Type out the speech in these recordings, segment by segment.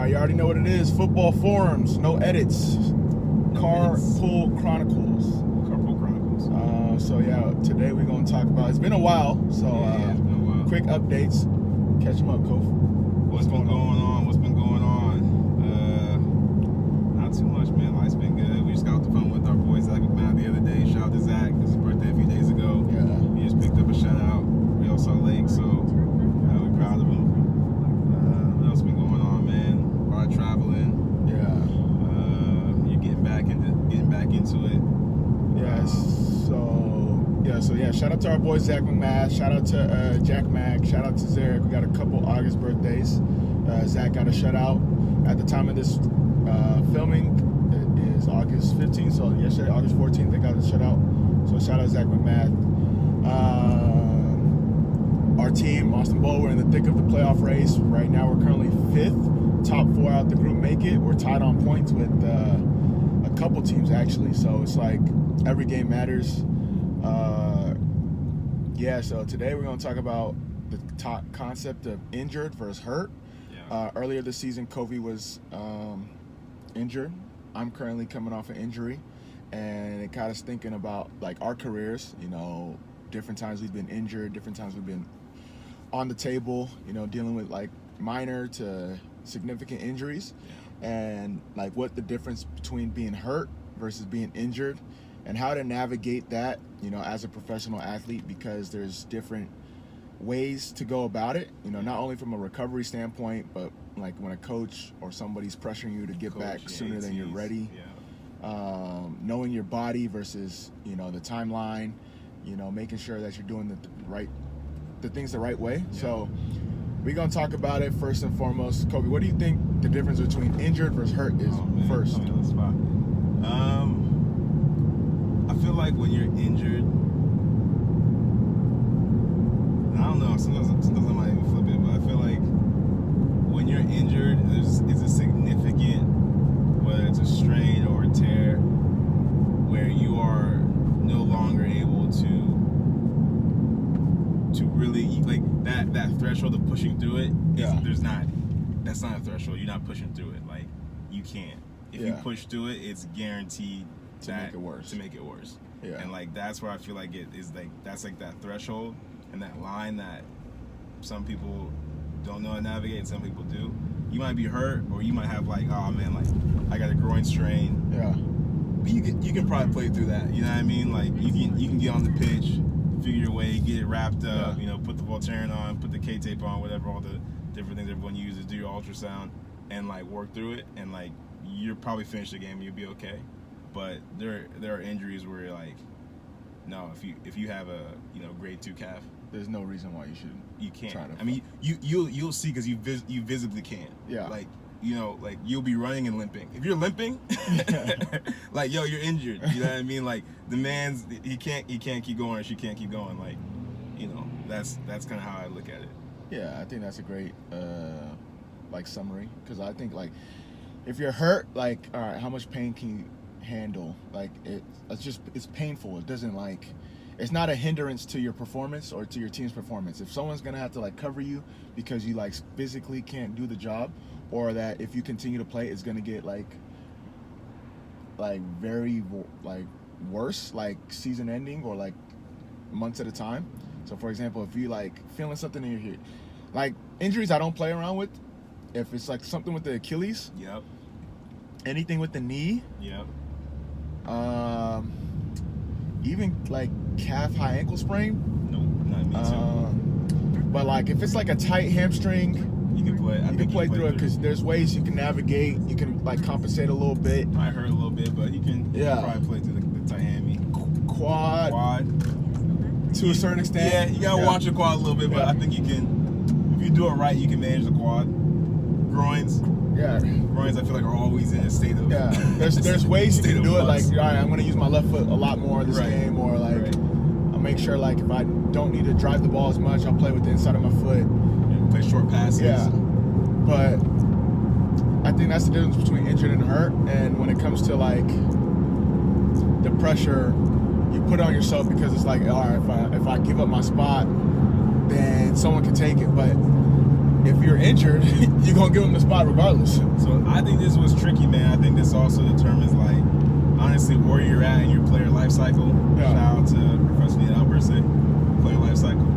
You already know what it is. Futbol Forums, no edits. Carpool Chronicles. Carpool Chronicles. So yeah, today we're gonna talk about. It's been a while, so it's been a while. Quick updates. Catch them up, Kofi. What's been going on? Not too much, man. Life's been good. We just got off the phone with our boy Zach McMahon the other day. Shout out to Zach. It's his birthday a few days ago. Yeah. He just picked up a shutout. Real Salt Lake, so we're proud of him. What else been going on, man? A lot of traveling. Yeah. You're getting back into it. So shout out to our boy Zach McMahon. Shout out to Jack Mag. Shout out to Zarek. We got a couple August birthdays. Zach got a shutout. At the time of this filming, it is August 15th. So yesterday, August 14th, they got a shutout. So shout out Zach McMahon. Our team, Austin Bowl, we're in the thick of the playoff race. Right now, we're currently 5th. Top 4 out the group make it. We're tied on points with a couple teams, actually. So it's like every game matters. So today we're going to talk about the concept of injured versus hurt. Yeah. Earlier this season, Kofi was injured. I'm currently coming off an injury. And it got us thinking about like our careers, different times we've been injured, different times we've been on the table, dealing with like minor to significant injuries, and like what the difference between being hurt versus being injured and how to navigate that, as a professional athlete, because there's different ways to go about it, not only from a recovery standpoint, but like when a coach or somebody's pressuring you to get back sooner than you're ready. Knowing your body versus the timeline, making sure that you're doing the things the right way. So we're gonna talk about it first and foremost. Kobe, what do you think the difference between injured versus hurt is? First, on the spot. I feel like when you're injured, I don't know. Sometimes I might even flip it, but I feel like when you're injured, it's a significant, whether it's a strain or a tear, where you are no longer able to really, like, that threshold of pushing through it. That's not a threshold. You're not pushing through it. Like, you can't. If you push through it, it's guaranteed to make it worse. Yeah. And like that's where I feel like it is, like that's like that threshold and that line that some people don't know how to navigate and some people do. You might be hurt, or you might have like, oh man, like I got a groin strain. Yeah. But you can probably play through that. You know what I mean? Like you can get on the pitch, figure your way, get it wrapped up. Put the Voltaren on, put the K-tape on, whatever, all the different things everyone uses, do your ultrasound, and like work through it, and like you're probably finish the game, you'll be okay. But there are injuries where you're like, no, if you have a grade 2 calf, there's no reason why you can't. Try to I mean, you'll see, because you visibly can't. Yeah. Like like you'll be running and limping. If you're limping, like you're injured. You know what I mean? Like the man's he can't keep going, or she can't keep going. Like that's kind of how I look at it. Yeah, I think that's a great summary, because I think like if you're hurt, like all right, how much pain can you handle? Like it's painful. It doesn't it's not a hindrance to your performance or to your team's performance. If someone's gonna have to like cover you because you like physically can't do the job, or that if you continue to play it's gonna get like very like worse, like season ending or like months at a time. So for example, if you like feeling something in your head, like injuries I don't play around with. If it's like something with the Achilles, anything with the knee, even like calf, high ankle sprain. Nope, not me too. But like if it's like a tight hamstring, you can play. You can play through it, because there's ways you can navigate. You can like compensate a little bit. I hurt a little bit, but you can probably play through the tight hammy. Quad. To a certain extent. Yeah, you gotta watch your quad a little bit, but I think you can. If you do it right, you can manage the quad. Groins. Groins, I feel like, are always in a state of. Yeah. There's ways you can do it. Like, all right, I'm gonna use my left foot a lot more this game, or like I'll make sure like if I don't need to drive the ball as much, I'll play with the inside of my foot. Play short passes. Yeah. But I think that's the difference between injured and hurt. And when it comes to like the pressure you put on yourself, because it's like, all right, if I give up my spot, then someone can take it. But if you're injured, you're gonna give them the spot regardless. So I think this was tricky, man. I think this also determines, like, honestly, where you're at in your player life cycle. Yeah. Shout out to Professor Neil Albert, say player life cycle.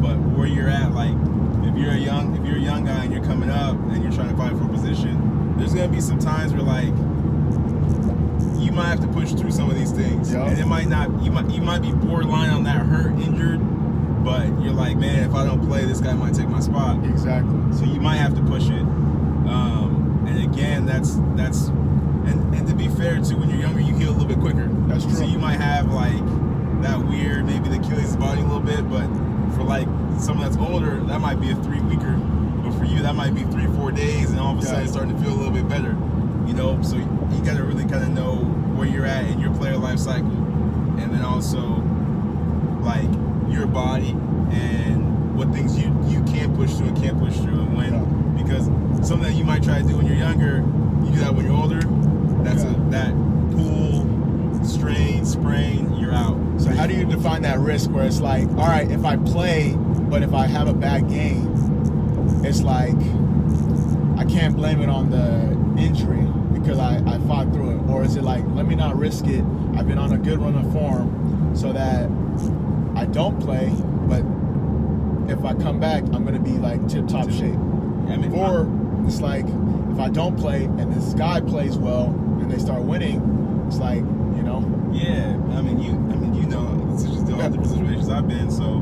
But where you're at, like, if you're a young guy and you're coming up and you're trying to fight for a position, there's gonna be some times where, like, you might have to push through some of these things, Yeah. and it might not. You might be borderline on that hurt, injured, but you're like, man, if I don't play, this guy might take my spot. Exactly. So you might have to push it. And again, that's and to be fair too, when you're younger, you heal a little bit quicker. That's true. So you might have like that weird, maybe the Achilles body a little bit, but for like someone that's older, that might be a 3 weeker. But for you, that might be 3-4 days, and all of a sudden it's starting to feel a little bit better. You know, so you got to really kind of know where you're at in your player life cycle, and then also like your body and what things you can push through and can't push through, and when because something that you might try to do when you're younger, you do that when you're older. That's that pull, strain, sprain, you're out. So how do you define that risk where it's like, all right, if I play, but if I have a bad game, it's like I can't blame it on the injury because I fought through it? Or is it like, let me not risk it, I've been on a good run of form so that I don't play, but if I come back, I'm going to be like tip-top shape? I mean, or it's like, if I don't play and this guy plays well and they start winning, it's like, you know. Yeah, I mean, you know, it's just all different situations I've been. So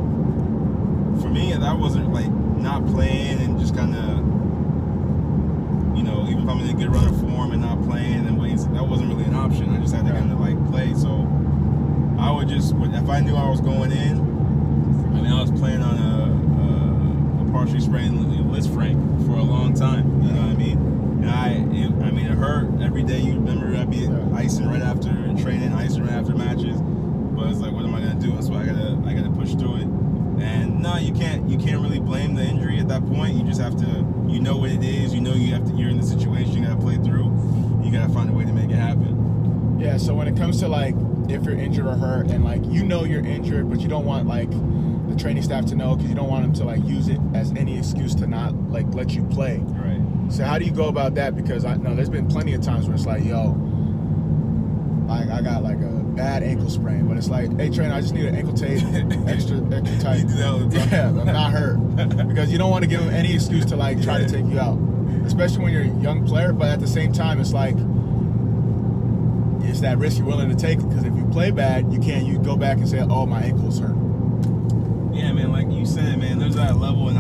for me, that wasn't like not playing and just kind of, you know, even if I'm in a good run of form and not playing and waiting, that wasn't really an option. I just had to kind of like play. So I would just, if I knew I was going in, I mean, I was playing on a partially sprained list frank for a long time. You know what I mean? And it hurt every day. You remember I'd be icing right after training, icing right after matches. But it's like, what am I gonna do? That's why I gotta push through it. And no, you can't really blame the injury at that point. You just have to, you know what it is. You know you're in the situation. You gotta play through. You gotta find a way to make it happen. Yeah. So when it comes to like if you're injured or hurt, and like you know you're injured, but you don't want like the training staff to know because you don't want them to like use it as any excuse to not like let you play. Right. So how do you go about that? Because I know there's been plenty of times where it's like, yo, like I got like a bad ankle sprain, but it's like, hey trainer, I just need an ankle tape, extra tight. You do that all the time. Yeah, I'm not hurt. Because you don't want to give them any excuse to like try to take you out, especially when you're a young player. But at the same time, it's like it's that risk you're willing to take. Because if you play bad, you go back and say, oh, my ankle's hurt. Yeah, man, like you said, man, there's that level, and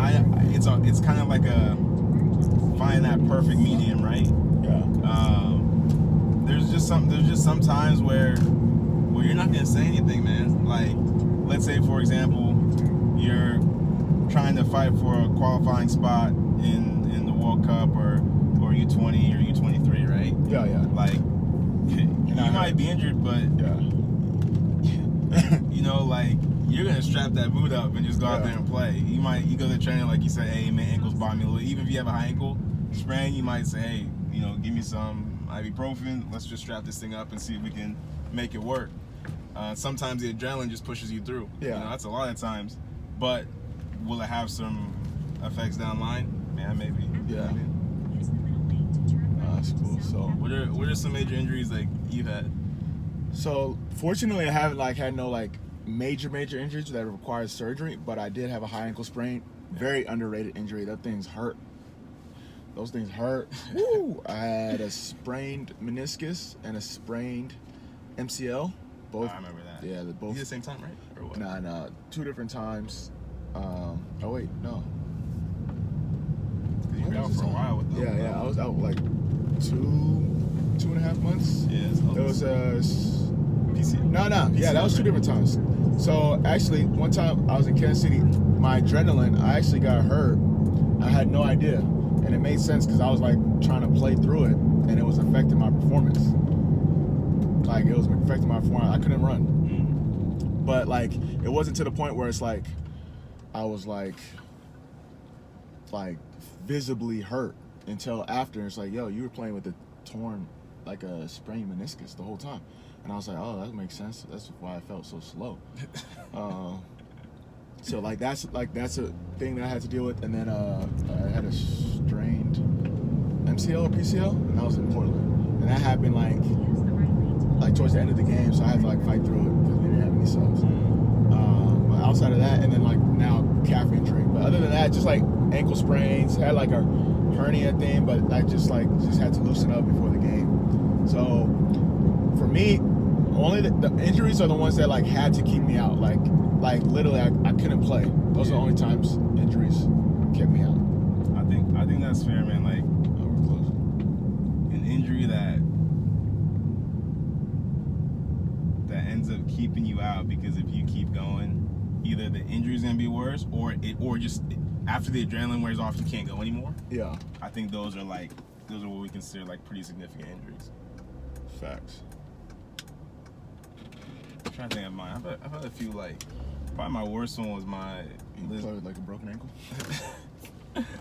it's kind of like a find that perfect medium, right? Yeah. There's just some times where you're not gonna say anything, man. Like, let's say for example, you're trying to fight for a qualifying spot in the World Cup or U20 or U23, right? Yeah, yeah. Like, you might be injured, but you know, like, you're gonna strap that boot up and just go out there and play. You go to training, like you said, hey man, ankle's bothering me a little. Even if you have a high ankle sprain, you might say, hey, you know, give me some ibuprofen. Let's just strap this thing up and see if we can make it work. Sometimes the adrenaline just pushes you through. Yeah. You know, that's a lot of times. But will it have some effects down the line? Man, maybe. Yeah. Maybe. That's cool. So What are some major injuries like you've had? So fortunately, I haven't like had no like major injuries that required surgery, but I did have a high ankle sprain. Very underrated injury. That thing's hurt. Those things hurt. Woo! I had a sprained meniscus and a sprained MCL. Both. I remember that. Yeah, both. You did the same time, right? Or what? Nah, 2 different times. Oh wait, no. Because you were out for a while with those. Yeah. I was out like 2.5 months. Yeah. There was a. PC. No. Yeah, that was 2 different times. So actually, one time I was in Kansas City, my adrenaline, I actually got hurt. I had no idea. And it made sense because I was like trying to play through it and it was affecting my performance. Like it was affecting my performance. I couldn't run. Mm. But like it wasn't to the point where it's like I was like visibly hurt until after. It's like, yo, you were playing with a torn, like a sprained meniscus the whole time. And I was like, oh, that makes sense. That's why I felt so slow. So like that's a thing that I had to deal with, and then I had a strained MCL or PCL, and that was in Portland, and that happened like towards the end of the game, so I had to like fight through it because we didn't have any subs. But outside of that, and then like now calf injury, but other than that, just like ankle sprains, had like a hernia thing, but I just had to loosen up before the game. So for me, only the injuries are the ones that like had to keep me out. Like literally, I couldn't play. Those are the only times injuries kept me out. I think that's fair, man. Like, Oh, we're close. an injury that ends up keeping you out, because if you keep going, either the injury's gonna be worse, or just after the adrenaline wears off, you can't go anymore. Yeah. I think those are what we consider like pretty significant injuries. Facts. I'm trying to think of mine. I've had a few, like, probably my worst one was my You played with like a broken ankle?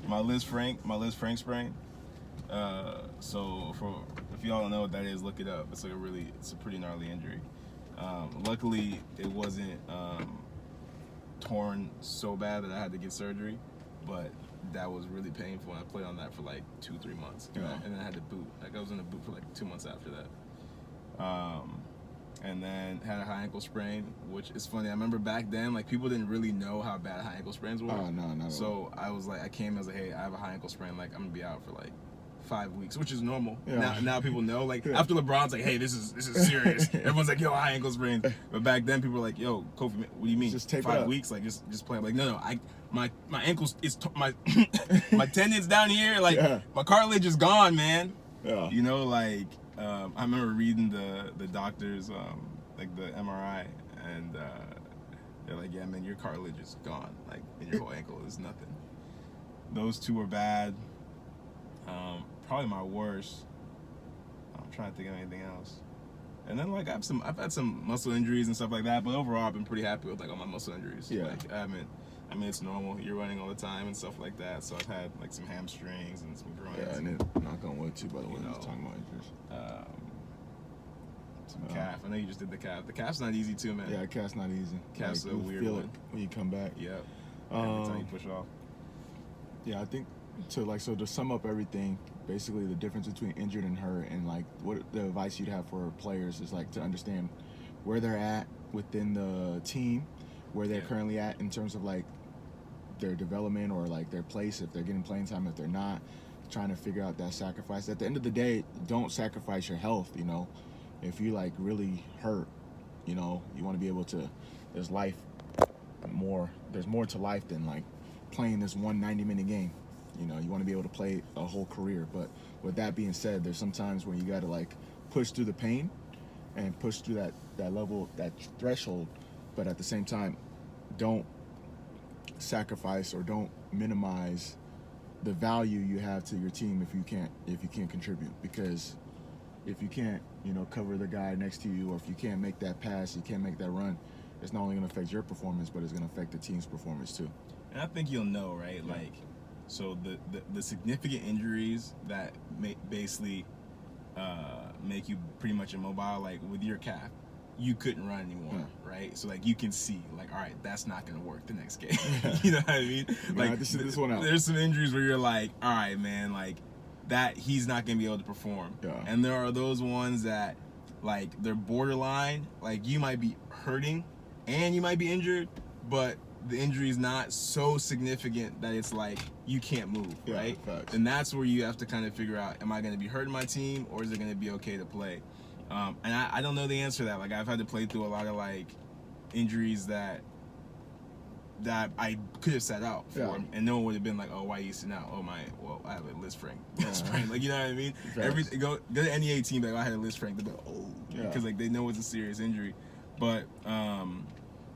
my Liz Frank sprain. So if y'all don't know what that is, look it up. It's a pretty gnarly injury. Luckily, it wasn't torn so bad that I had to get surgery, but that was really painful. And I played on that for like 2-3 months, Yeah. And then I had to boot. Like, I was in a boot for like 2 months after that. And then had a high ankle sprain, which is funny. I remember back then, like, people didn't really know how bad high ankle sprains were. Oh, no, not at all. So I was like, I was like, hey, I have a high ankle sprain. Like, I'm gonna be out for like 5 weeks, which is normal. Yeah. Now people know. Like, Yeah. after LeBron's like, hey, this is serious. Everyone's like, yo, high ankle sprain. But back then, people were like, yo, Kofi, what do you mean? Just tape it 5 up. weeks? Like, just play. I'm like, no, my ankles is my my tendons down here. Like, Yeah. my cartilage is gone, man. Yeah. You know, like, I remember reading the doctors, like the MRI, and they're like, yeah, man, your cartilage is gone. Like, and your whole ankle is nothing. Those two were bad. Probably my worst. I'm trying to think of anything else. And then, like, I've had some muscle injuries and stuff like that, but overall I've been pretty happy with like all my muscle injuries. Yeah. Like, I mean, it's normal. You're running all the time and stuff like that. So I've had like some hamstrings and some groins. Yeah, and it, knock on wood too, by the way, You know. just talking about injuries. Some calf. I know you just did the calf. The calf's not easy too, man. Yeah, calf's not easy. Calf's like, a you weird feel one. it when you come back. Yep. Every time you push off. Yeah, I think to sum up everything, basically the difference between injured and hurt, and like what the advice you'd have for players is like to understand where they're at within the team, where they're currently at in terms of like their development or like their place, if they're getting playing time, if they're not, trying to figure out that sacrifice. At the end of the day, don't sacrifice your health, you know. If you like really hurt, you know, you want to be able to, there's more to life than like playing this one 90-minute game. You know, you want to be able to play a whole career. But with that being said, there's some times where you got to like push through the pain and push through that level, that threshold. But at the same time, don't sacrifice or don't minimize the value you have to your team if you can't contribute. Because if you can't, you know, cover the guy next to you, or if you can't make that pass, you can't make that run, it's not only going to affect your performance, but it's going to affect the team's performance too. And I think you'll know, right? Yeah. Like, so the significant injuries that basically make you pretty much immobile, like with your calf, you couldn't run anymore, right? So like you can see, like, all right, that's not gonna work the next game. You know what I mean? Like, this one out. There's some injuries where you're like, all right, man, like that he's not gonna be able to perform. Yeah. And there are those ones that, like, they're borderline. Like, you might be hurting and you might be injured, but the injury is not so significant that it's like you can't move, Yeah, right? facts. And that's where you have to kind of figure out, am I going to be hurting my team, or is it going to be okay to play? And I don't know the answer to that. Like, I've had to play through a lot of like injuries that I could have sat out for, Yeah. and no one would have been like, oh, why are you sitting out? Oh, I have a Liz Frank sprain. Like, you know what I mean? Facts. Go to any NEA team, like, I had a Liz Frank, they'll be like, oh, Yeah. because like they know it's a serious injury. But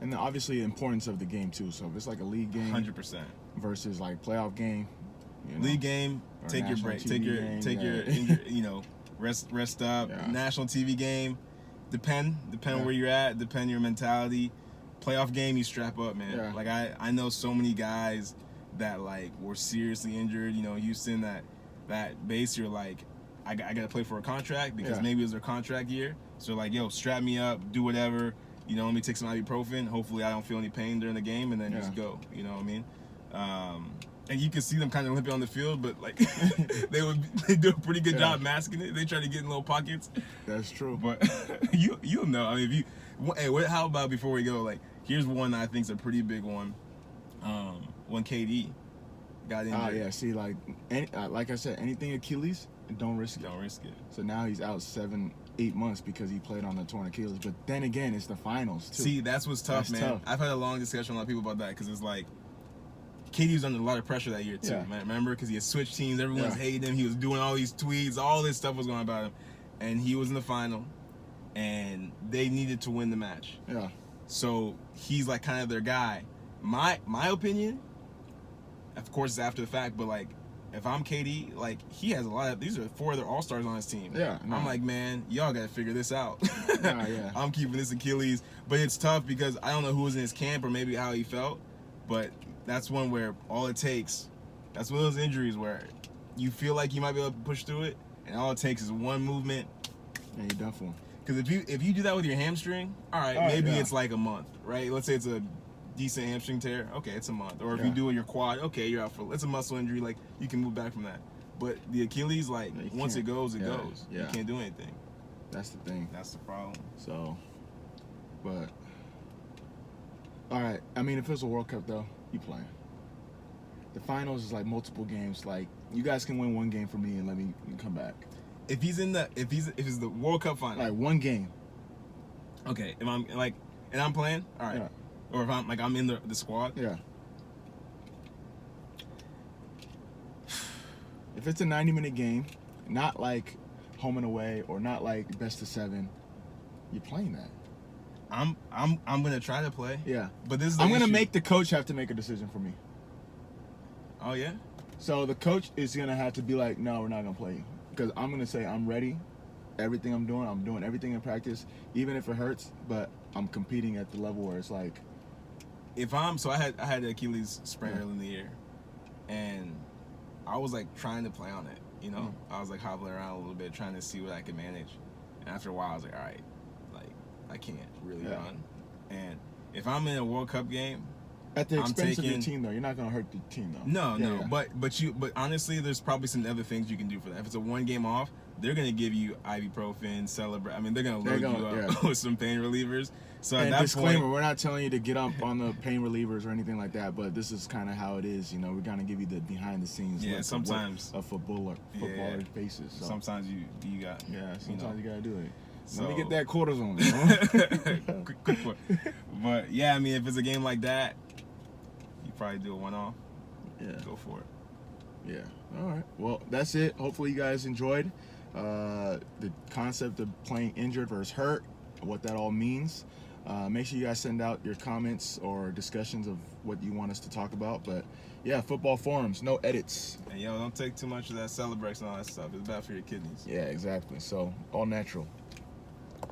And then obviously the importance of the game too. So if it's like a league game 100%. versus like playoff game, you know, League game, or take your national break, TV take your game, you know, rest up. Yeah. National TV game, depend Yeah. where you're at, depend your mentality. Playoff game, you strap up, man. Yeah. Like I know so many guys that like were seriously injured. You know, Houston, that base, you're like, I got to play for a contract because Yeah. maybe it was their contract year. So like, yo, strap me up, do whatever. let me take some ibuprofen. Hopefully I don't feel any pain during the game, and then just go. You know what I mean? And you can see them kind of limping on the field, but like they do a pretty good job masking it. They try to get in little pockets. That's true. But you'll know. I mean, how about before we go? Like, here's one that I think is a pretty big one. When KD got injured. Oh yeah. See, like I said, anything Achilles, don't risk it. Don't risk it. So now he's out 7-8 months because he played on the torn Achilles. But then again, it's the finals too. See, that's what's tough, man. Tough. I've had a long discussion with a lot of people about that because it's like KD was under a lot of pressure that year too. Man, remember? Because he had switched teams, everyone's hating him. He was doing all these tweets, all this stuff was going on about him, and he was in the final, and they needed to win the match. Yeah. So he's like kind of their guy. My opinion, of course, it's after the fact, but like, if I'm KD, like, he has a lot of, these are 4 other all-stars on his team. Yeah. I'm like, man, y'all got to figure this out. Yeah. I'm keeping this Achilles. But it's tough because I don't know who was in his camp or maybe how he felt. But that's one where all it takes, that's one of those injuries where you feel like you might be able to push through it, and all it takes is one movement. And you're done for him. Because if you do that with your hamstring, all right, maybe it's like a month, right? Let's say it's a decent hamstring tear, okay, it's a month. Or if you do it in your quad, okay, you're out for, it's a muscle injury, like, you can move back from that. But the Achilles, like, once it goes, it goes. You can't do anything. That's the thing. That's the problem. So, but, all right, I mean, if it's a World Cup, though, you playing. The finals is like multiple games. Like, you guys can win one game for me and let me come back. If it's the World Cup final. Like, one game. Okay, if I'm, like, and I'm playing, all right. Yeah. Or if I'm in the squad. Yeah. If it's a 90-minute game, not like home and away or not like best of 7, you're playing that. I'm gonna try to play. Yeah. But this is I'm gonna make the coach have to make a decision for me. Oh yeah? So the coach is gonna have to be like, no, we're not gonna play you. Because I'm gonna say I'm ready. Everything I'm doing everything in practice, even if it hurts, but I'm competing at the level where it's like, I had the Achilles sprain early in the year, and I was like trying to play on it, you know. I was like hobbling around a little bit, trying to see what I could manage. And after a while, I was like, all right, like I can't really run. And if I'm in a World Cup game, at the expense of your team, though, you're not gonna hurt the team, though. No. But honestly, there's probably some other things you can do for that. If it's a 1 game off, they're gonna give you ibuprofen, celebrate. I mean, they're gonna load you up with some pain relievers. So and at that disclaimer, point, we're not telling you to get up on the pain relievers or anything like that, but this is kind of how it is. You know, we're gonna give you the behind the scenes. Yeah, sometimes a footballer faces. So. Sometimes you got. Yeah, sometimes you gotta do it. So, let me get that cortisone. You know? quick one. But yeah, I mean, if it's a game like that, you probably do a one-off. Yeah, go for it. Yeah. All right. Well, that's it. Hopefully, you guys enjoyed the concept of playing injured versus hurt, what that all means. Make sure you guys send out your comments or discussions of what you want us to talk about. But yeah, Futbol Forums, no edits. And don't take too much of that Celebrex and all that stuff. It's bad for your kidneys. Yeah, exactly. So all natural.